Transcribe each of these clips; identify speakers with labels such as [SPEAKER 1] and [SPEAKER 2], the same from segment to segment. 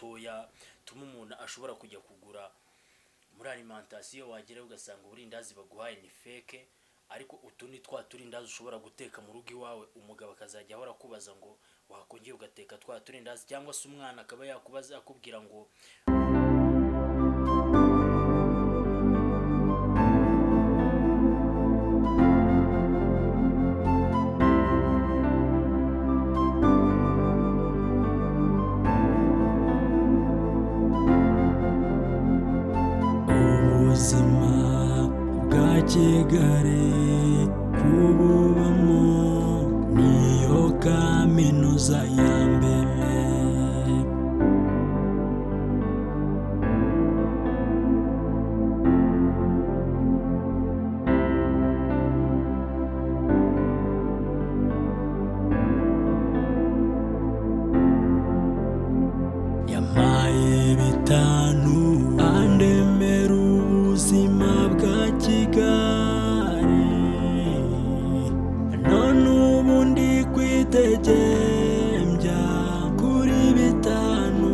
[SPEAKER 1] dutoya tuma umuntu ashobora kujya kugura muri alimentation, wagera ugasanga uburindazi baguhaye ni fake, ariko utundi twa turindazi ushobora guteka mu rugo iwawe, umugabo akazajya ahora kubaza ngo wakongeye ugateka twa turindazi, cyangwa se umwana akaba yakubaza akubwira ngo
[SPEAKER 2] ubuzima bwa Kigali kububamo niyo kaminuza ya mbere. Yampaye bitanu andemera ubuzima bwa Kigali, none ubu ndi kwitegembya kuri bitanu.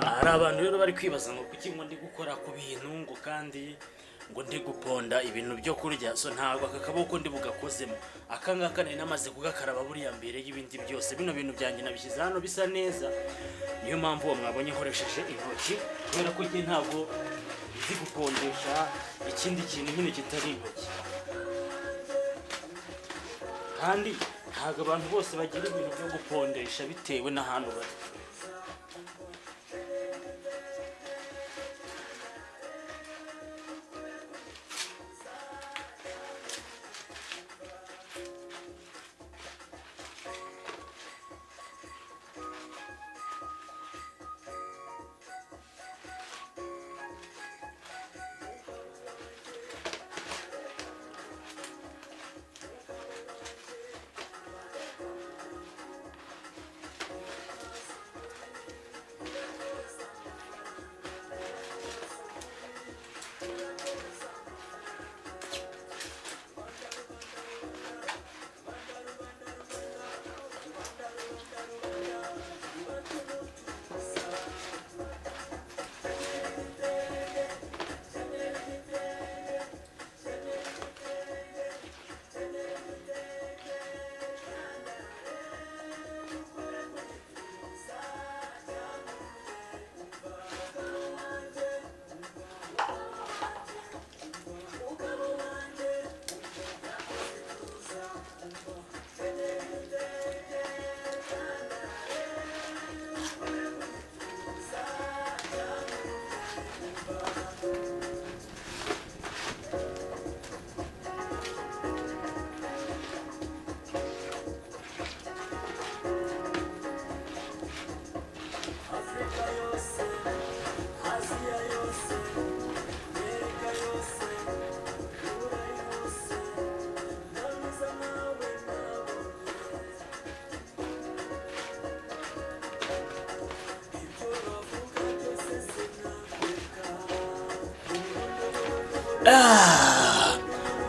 [SPEAKER 1] hari abantu rero bari kwibaza ngo kuki ngo ndi gukora ku bintu ngo kandi ngo ndi guponda ibintu byo kurya, so ntabwo aka kaboko ndi bugakozemo. Aka ngaka nari namaze kugakaraba buriya mbere y'ibindi byose. Bino bintu byanjye nabishyize hano bisa neza, niyo mpamvu uwo mwabonye nkoresheje intoki, kubera ko njye ntabwo nzi gupondesha ikindi kintu nyine kitari intoki. Kandi ntabwo abantu bose bagira ibintu byo gupondesha bitewe n'ahantu bari.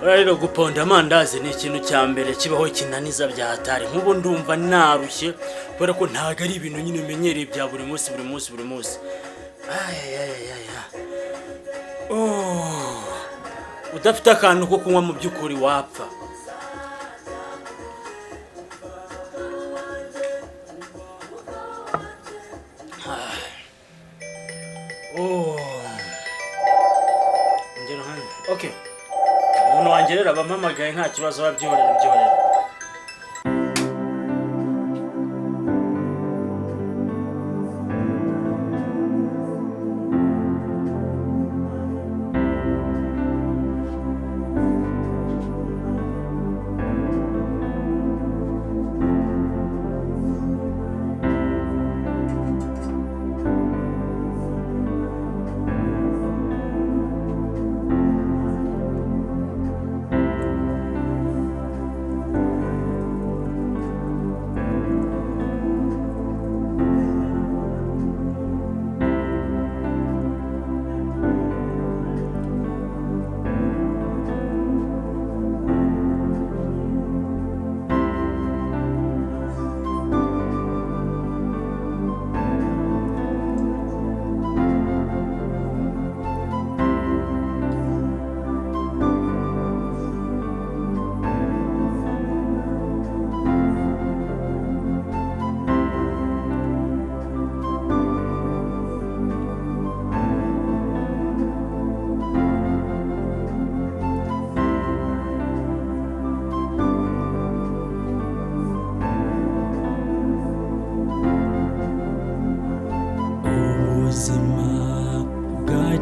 [SPEAKER 1] Rero guponda amandazi ni ikintu cya mbere kibaho kinaniza bya hatari. Nk'ubu ndumva narushye kubera ko ntago ari ibintu nyine menyereye bya buri munsi. Udafite akantu ko kunywa mu by'ukuri wapfa. Okay. Umuntu wangerera abampamagaye nta kibazo babyihorera.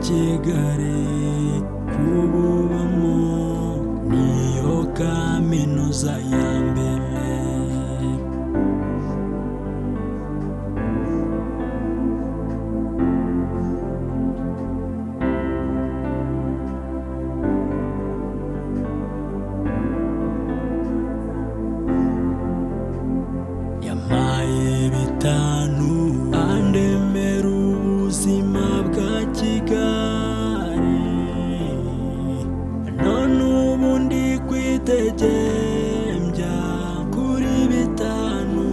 [SPEAKER 1] Kigali kububamo niyo kaminuza ya mbere. Yampaye bitanu andemera ubuzima bwa Kigali, none ubu ndi kwitegembya kuri bitanu.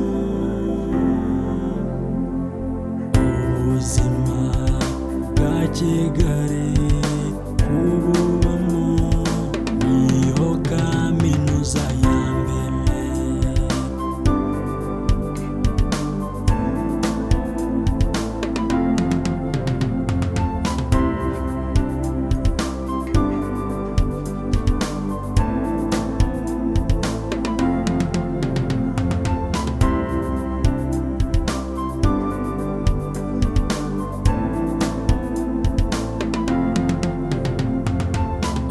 [SPEAKER 1] Ubuzima
[SPEAKER 2] Kigali kububamo niho kaminuza ya mbere.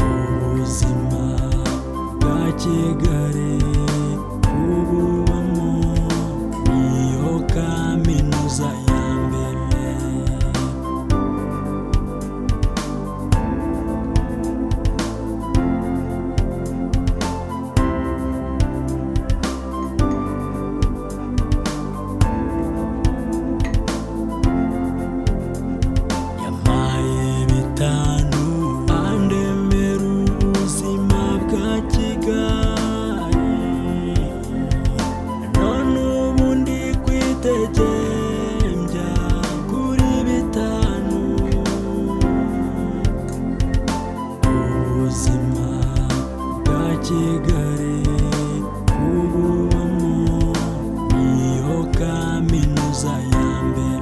[SPEAKER 2] Ubuzima bwa Kigali kububamo niho kaminuza ya mbere. Yampaye bitanu andemera ubuzima bwa Kigali, none ubu ndi kwitegembya kuri bitanu. Ubuzima bwa Kigali kububamo niho kaminuza ya mbere.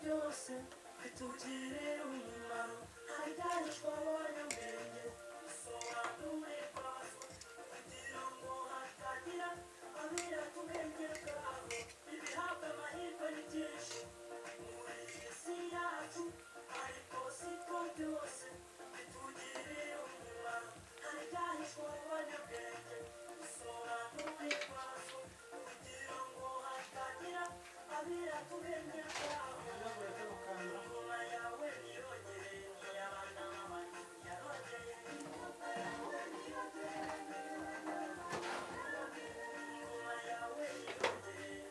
[SPEAKER 3] byose bitugirira umumaro, haryahishwa abanyabwenge bisobanuye kwazo kugira ngo hatagira abirata ubwenge bwabo. Ibihabwa amahirwe ni byinshi muri iyi si yacu, ariko siko byose bitugirira umumaro, haryahishwa abanyabwenge bisobanuye kwazo kugira ngo hatagira abirata ubwenge bwabo. Ingoma yawe niyogere n'iy'abana b'abantu yarogeye. Ingoma yawe niyogere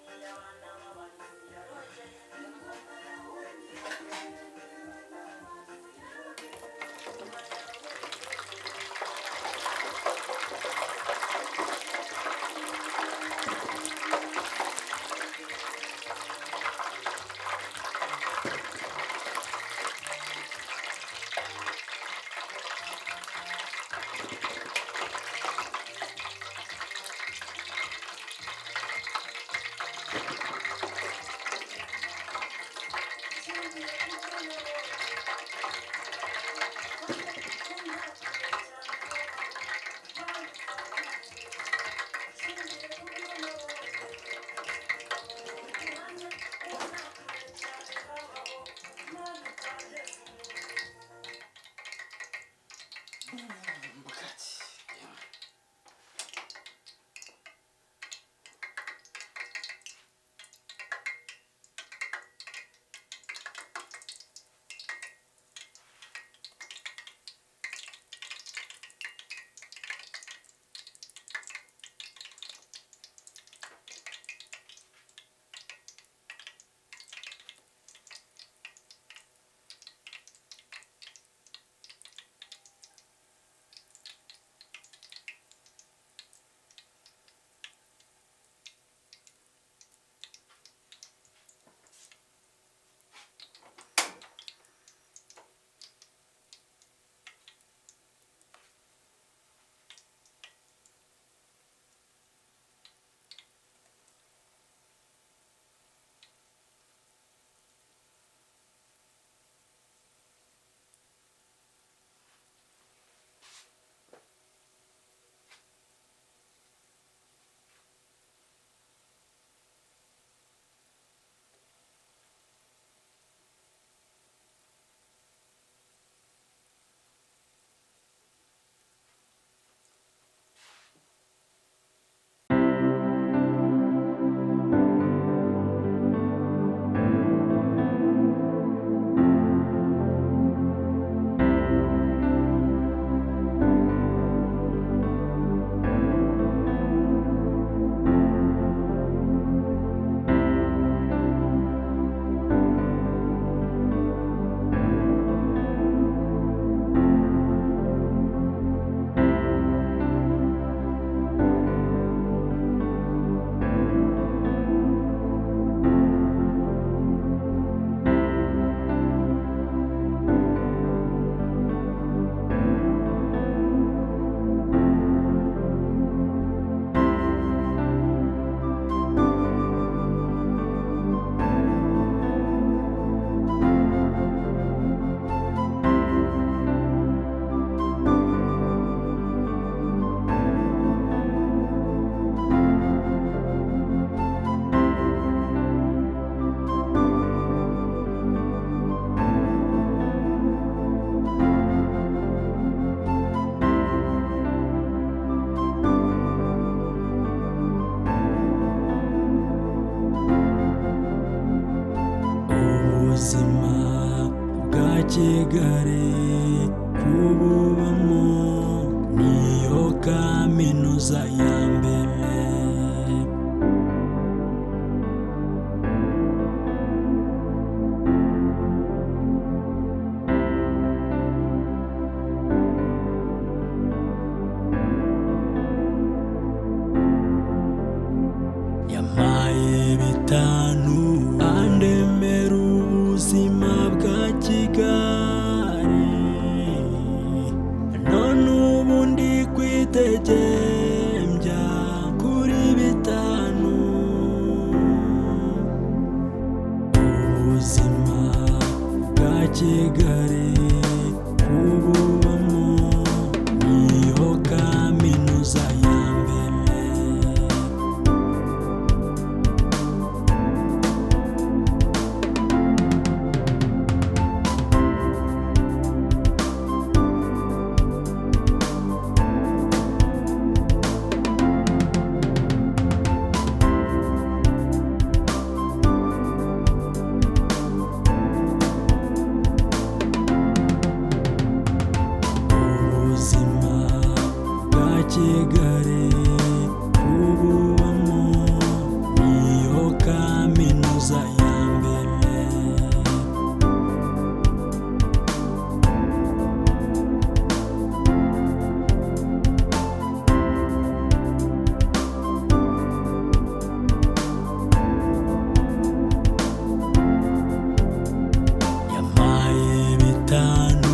[SPEAKER 3] n'iy'abana b'abantu yarogeye. Ingoma yawe niyogere.
[SPEAKER 2] Kigali kububamo niyo kaminuza ya mbere. Yampaye bitanu andemera ubuzima bwa Kigali, none ubu ndi kwitegembya kuri bitanu. Ubuzima bwa Kigali kububamo niyo kaminuza ya mbere. Ubuzima bwa Kigali kububamo niyo kaminuza ya mbere. Yampaye bitanu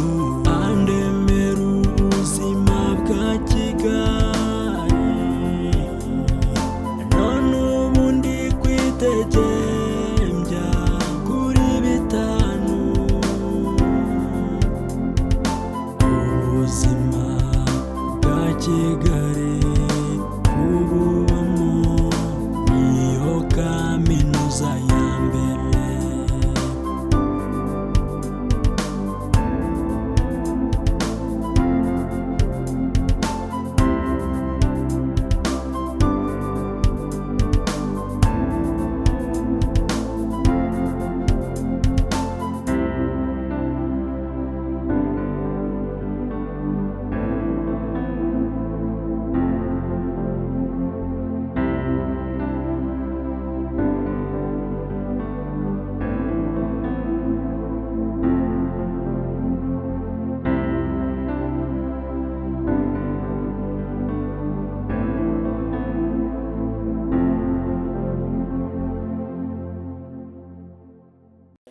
[SPEAKER 2] andemera ubuzima bwa Kigali, none ubu ndi kwitegembya kuri bitanu. Ubuzima bwa Kigali kububamo niyo kaminuza ya mbere.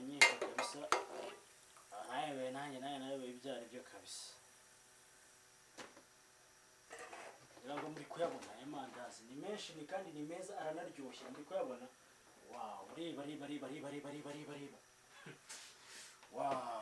[SPEAKER 1] nyinshi kabisa. Nawe nawe ibyo ari byo kabisa. Ngira ngo muri kuyabona aya mandazi ni menshi ni kandi ni meza aranaryoshye. Muri kuyabona, wow, reba. Wow.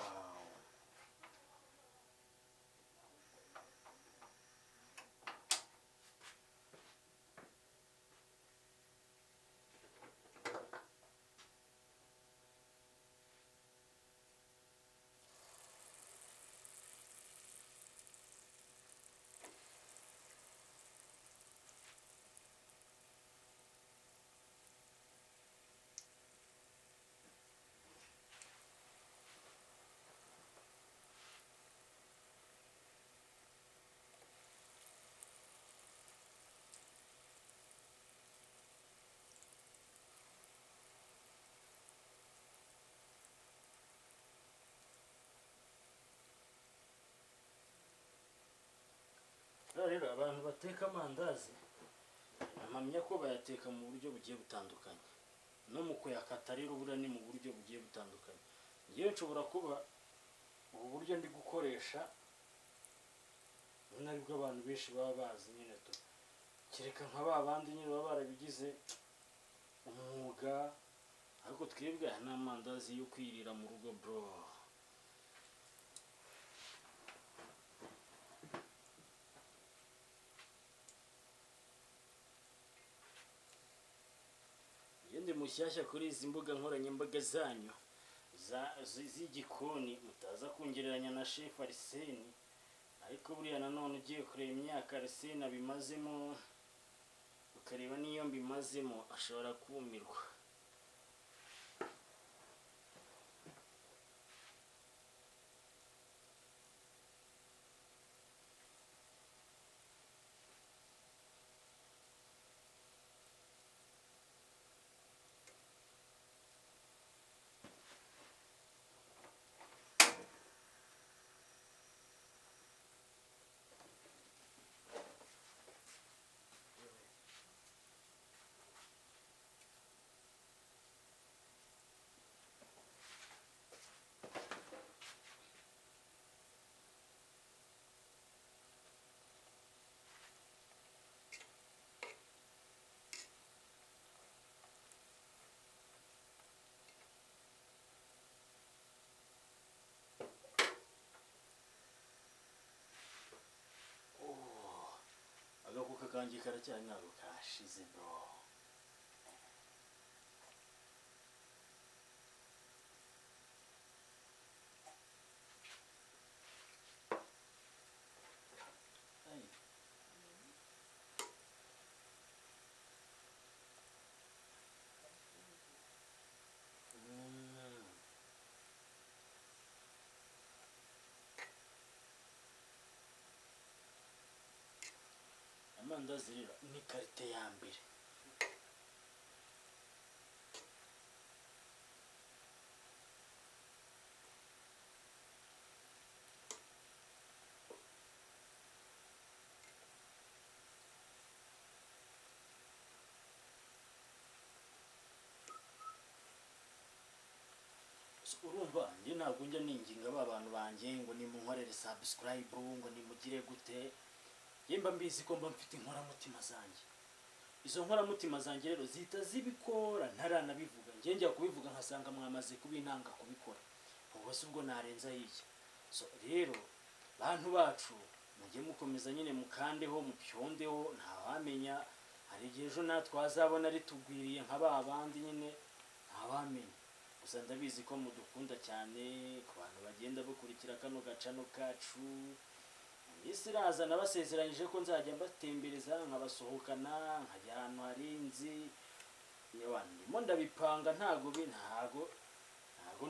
[SPEAKER 1] Rero abantu bateka amandazi mpamya ko bayateka mu buryo bugiye butandukanye, no mu kuyakata rero buriya ni mu buryo bugiye butandukanye. Ngewe nshobora kuba ubu buryo ndi gukoresha nari abantu benshi baba bazi nyine to, kereka nka ba bandi nyine baba barabigize umwuga, ariko twebwe aya ni amandazi yo kwirira mu rugo bro. Ndi mushyashya kuri izi mbuga nkoranyambaga zanyu z'igikoni, mutaza kungereranya na Chef Arsene, ariko buriya nanone ugiye kureba imyaka Arsene abimazemo ukareba n'iyo mbimazemo ashobora kumirwa. kanjye karacyari ntabwo kashize bro. Ay. Amandazi rero ni karite ya mbere. Urumva njye ntabwo njya ninginga ba bantu banjye ngo nimunkorere subscribe ngo nimugire gute, yemba mbizi ko mba mfite inkoramutima zanjye. Izo nkoramutima zanjye rero zihita zibikora ntaranabivuga, njye njya kubivuga nkasanga mwamaze kubintanga kubikora, ubwo se ubwo narenza iki? So rero bantu bacu mujye mukomeza nyine mukandeho mupyondeho, ntawamenya hari igihe ejo natwe twazabona ritugwiriye nka ba bandi nyine, ntawamenya. Gusa ndabizi ko mudukunda cyane ku bantu bagenda bakurikira kano gacano kacu. Isi iraza nabasezeranyije ko nzajya mbatembereza nkabasohokana nkajya ahantu harinzi, ndimo ndabipanga, ntago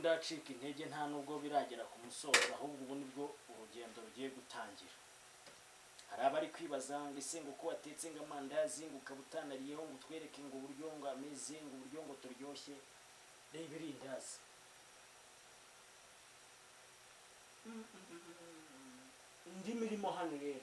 [SPEAKER 1] ndacika intege, nta nubwo biragera ku musozo, ahubwo ubu nibwo urugendo rugiye gutangira. Hari abari kwibaza ngo ese ngo ko watetse ngo amandazi ngo ukaba utanariyeho ngo utwereke ngo uburyo ngo ameze ngo uburyo ngo turyoshye. Reba irindazi, indi mirimo hano rero